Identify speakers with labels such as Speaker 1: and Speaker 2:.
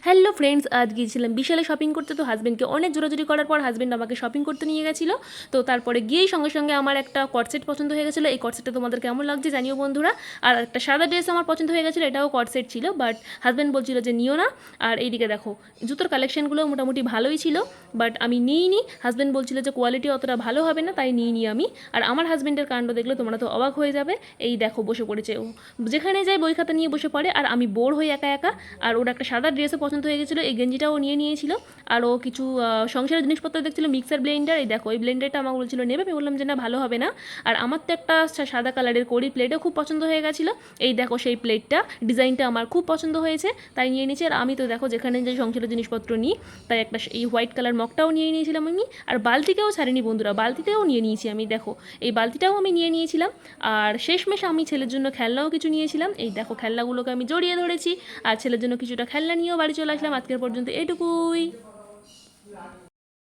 Speaker 1: Hello friends, আজ গিয়েছিলাম বিশালে শপিং করতে। তো হাজব্যান্ডকে অনেক জোরাজুরি করার পর হাজব্যান্ড আমাকে শপিং করতে নিয়ে গেছিলো। তো তারপরে গিয়েই সঙ্গে সঙ্গে আমার একটা কটসেট পছন্দ হয়ে গেছিলো। এই কটসেটটা তোমাদের কেমন লাগছে জানিও বন্ধুরা। আর একটা সাদা ড্রেস আমার পছন্দ হয়ে গেছিলো, এটাও কটসেট ছিল, বাট হাজব্যান্ড বলছিল যে নিও না। আর এইদিকে দেখো জুতোর কালেকশনগুলো মোটামুটি ভালোই ছিল, বাট আমি নিইনি। হাজব্যান্ড বলছিল যে কোয়ালিটি অতটা ভালো হবে না, তাই নিইনি আমি। আর আমার হাজব্যান্ডের কাণ্ড দেখলে তোমরা তো অবাক হয়ে যাবে। এই দেখো বসে পড়েছে ও, যেখানে যায় বই খাতা নিয়ে বসে পড়ে, আর আমি বোর হই একা একা। আর ওর একটা সাদা ড্রেসও পছন্দ হয়ে গেছিলো, এই গেঞ্জিটাও নিয়ে নিয়েছিল। আর ও কিছু সংসারের জিনিসপত্র দেখছিল, মিক্সার ব্লেন্ডার। এই দেখো এই ব্লেন্ডারটা আমাকে বলছিল নেবে, আমি বললাম যে না ভালো হবে না। আর আমার তো একটা সাদা কালারের কড়ি প্লেটও খুব পছন্দ হয়ে গেছিলো। এই দেখো সেই প্লেটটা, ডিজাইনটা আমার খুব পছন্দ হয়েছে, তাই নিয়ে নিয়েছি। আর আমি তো দেখো যেখানে যে সংসারের জিনিসপত্র নিই, তাই একটা এই হোয়াইট কালার মগটাও নিয়ে নিয়েছিলাম আমি। আর বালতিকেও ছাড়িনি বন্ধুরা, বালতিতেও নিয়ে নিয়েছি আমি। দেখো এই বালতিটাও আমি নিয়ে নিয়েছিলাম। আর শেষমেশ আমি ছেলের জন্য খেলনাও কিছু নিয়েছিলাম। এই দেখো খেলনাগুলোকে আমি জড়িয়ে ধরেছি, আর ছেলের জন্য কিছুটা খেলনা নিয়েও বাড়ি চলে আসলাম। আজকের পর্যন্ত এটুকুই।